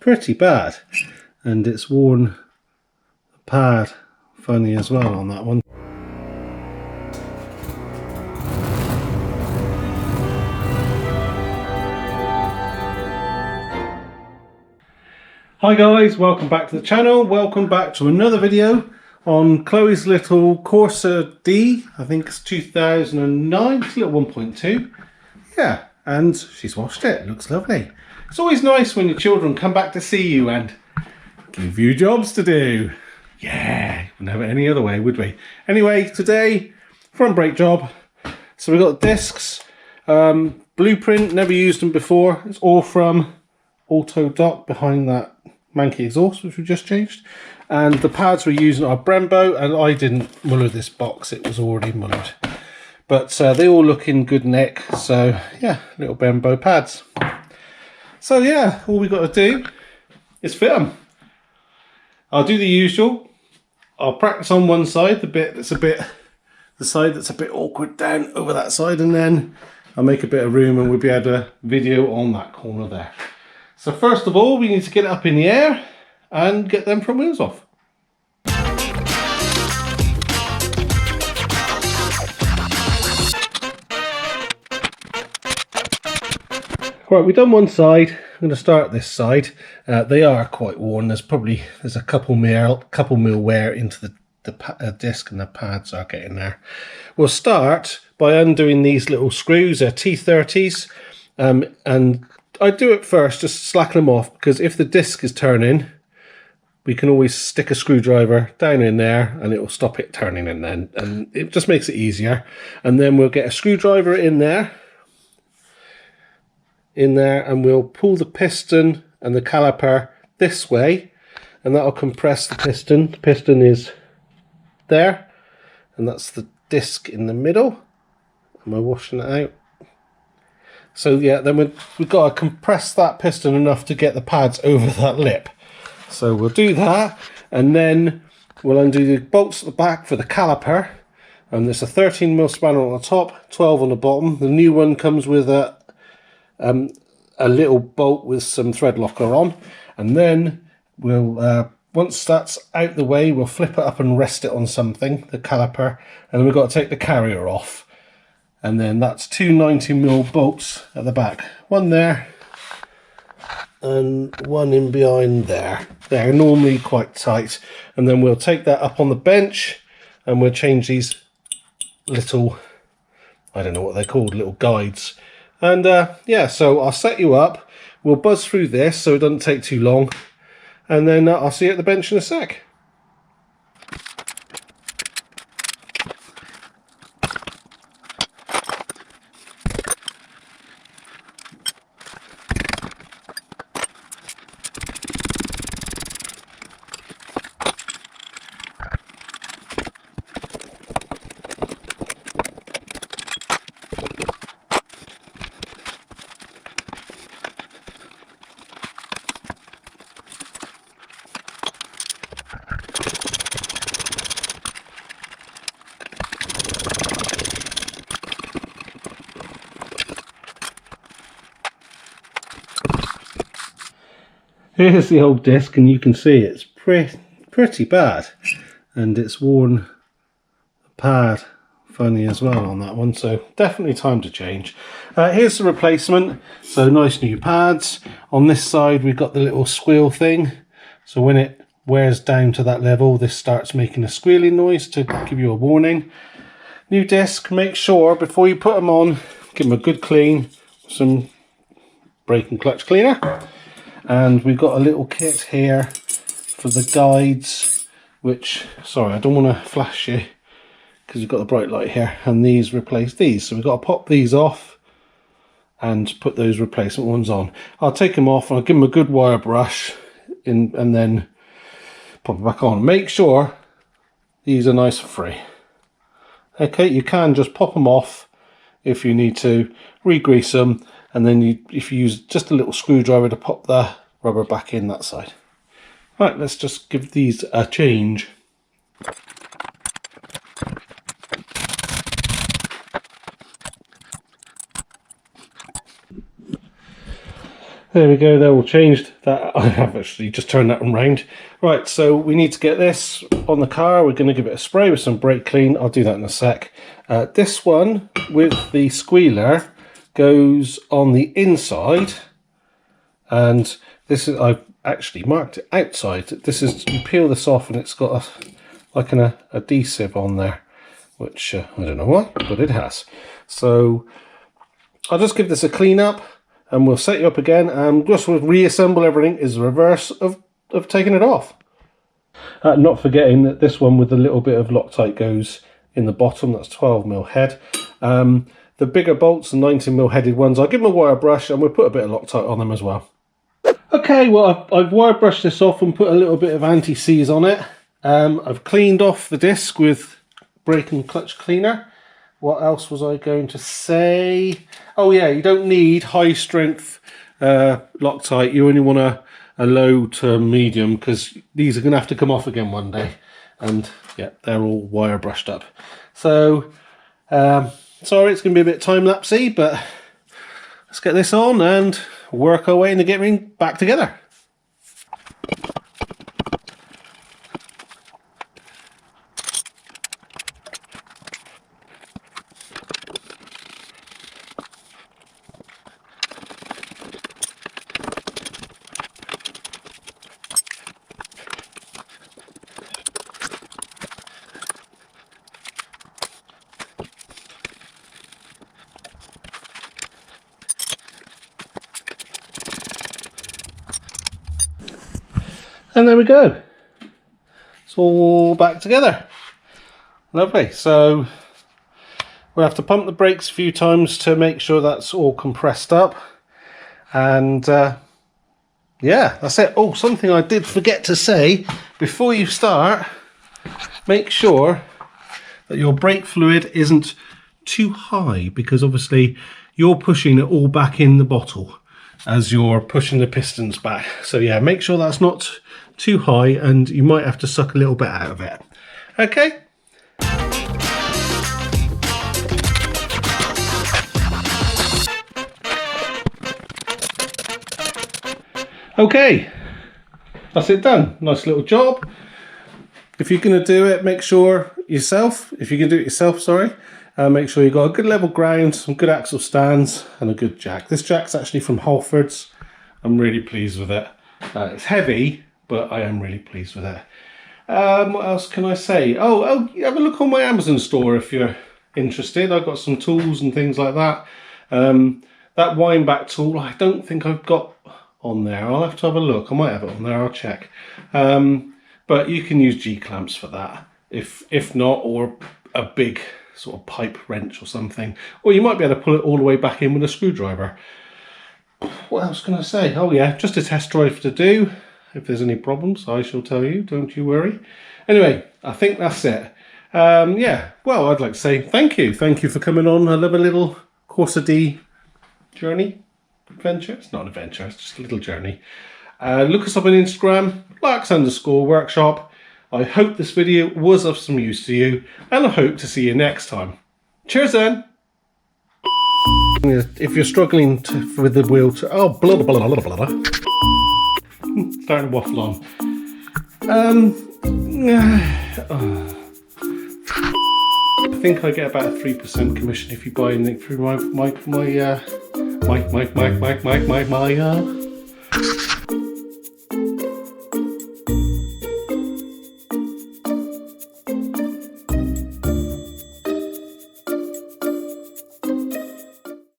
pretty bad, and it's worn the pad funny as well on that one. Hi guys, welcome back to the channel. Welcome back to another video on Chloe's little Corsa D. I think it's 2009, it's a little 1.2. Yeah, and she's washed it. It looks lovely. It's always nice when your children come back to see you and give you jobs to do. Yeah, wouldn't have it any other way, would we? Anyway, today, front brake job. So we've got discs, blueprint, never used them before. It's all from automotive behind that manky exhaust, which we just changed. And the pads we're using are Brembo, and I didn't muller this box, it was already mullered. But they all look in good nick, so yeah, little Brembo pads. So yeah, all we got to do is fit them. I'll do the usual. I'll practice on one side, the side that's a bit awkward down over that side, and then I'll make a bit of room and we'll be able to video on that corner there. So first of all, we need to get it up in the air and get them front wheels off. Right, we've done one side. I'm going to start this side. They are quite worn. There's a couple mil wear into the disc, and the pads are getting there. We'll start by undoing these little screws. They're T30s, and I do it first, just slacken them off, because if the disc is turning, we can always stick a screwdriver down in there and it will stop it turning, and it just makes it easier. And then we'll get a screwdriver in there, and we'll pull the piston and the caliper this way, and that'll compress the piston. The piston is there, and that's the disc in the middle. Am I washing it out? So yeah, then we've got to compress that piston enough to get the pads over that lip. So we'll do that, and then we'll undo the bolts at the back for the caliper. And there's a 13mm spanner on the top, 12 on the bottom. The new one comes with a little bolt with some thread locker on. And then we'll, once that's out the way, we'll flip it up and rest it on something, the caliper. And then we've got to take the carrier off. And then that's two 90mm bolts at the back. One there and one in behind there. They're normally quite tight. And then we'll take that up on the bench and we'll change these little, I don't know what they're called, little guides. And yeah, so I'll set you up. We'll buzz through this so it doesn't take too long. And then I'll see you at the bench in a sec. Here's the old disc, and you can see it's pretty bad, and it's worn the pad funny as well on that one, so definitely time to change. Here's the replacement. So nice new pads. On this side we've got the little squeal thing, so when it wears down to that level this starts making a squealing noise to give you a warning. New disc. Make sure before you put them on, give them a good clean, some brake and clutch cleaner. And we've got a little kit here for the guides, which, sorry, I don't want to flash you because you've got the bright light here, and these replace these. So we've got to pop these off and put those replacement ones on. I'll take them off and I'll give them a good wire brush and then pop it back on. Make sure these are nice and free. Okay, you can just pop them off if you need to, re-grease them, and then if you use just a little screwdriver to pop the rubber back in that side. Right, let's just give these a change. There we go, they're all changed. That I have actually just turned that one round. Right, so we need to get this on the car. We're going to give it a spray with some brake clean. I'll do that in a sec. This one with the squealer goes on the inside, and this is, I've actually marked it outside. This is, you peel this off and it's got like an adhesive on there, which I don't know why, but it has. So I'll just give this a clean up and we'll set you up again, and just we'll reassemble everything is the reverse of taking it off. Not forgetting that this one with a little bit of Loctite goes in the bottom. That's 12mm head. The bigger bolts, the 19mm headed ones, I'll give them a wire brush and we'll put a bit of Loctite on them as well. Okay, well I've wire brushed this off and put a little bit of anti-seize on it. I've cleaned off the disc with brake and clutch cleaner. What else was I going to say? Oh yeah, you don't need high strength Loctite. You only want a low to medium, because these are going to have to come off again one day. And yeah, they're all wire brushed up. So, sorry it's going to be a bit time-lapsey, but let's get this on and work our way into getting back together. And there we go. It's all back together. Lovely. So we'll have to pump the brakes a few times to make sure that's all compressed up. And yeah, that's it. Oh, something I did forget to say before you start, make sure that your brake fluid isn't too high, because obviously you're pushing it all back in the bottle as you're pushing the pistons back. So yeah, make sure that's not too high, and you might have to suck a little bit out of it. Okay. Okay, that's it done. Nice little job. If you're going to do it, make sure yourself, if you can do it yourself, sorry, make sure you've got a good level ground, some good axle stands and a good jack. This jack's actually from Halfords. I'm really pleased with it. It's heavy, but I am really pleased with it. What else can I say? Oh, have a look on my Amazon store if you're interested. I've got some tools and things like that. That wind back tool, I don't think I've got on there. I'll have to have a look. I might have it on there, I'll check. But you can use G-clamps for that, if not, or a big sort of pipe wrench or something. Or you might be able to pull it all the way back in with a screwdriver. What else can I say? Oh yeah, just a test drive to do. If there's any problems, I shall tell you, don't you worry. Anyway, I think that's it. Yeah, well, I'd like to say thank you. Thank you for coming on. I love a little Corsa D journey, adventure. It's not an adventure, it's just a little journey. Look us up on Instagram, Larcs_workshop. I hope this video was of some use to you, and I hope to see you next time. Cheers then! If you're struggling with the wheel to... Oh, blah, blah, blah, blah, blah, blah. Starting to waffle on. I think I get about a 3% commission if you buy anything through my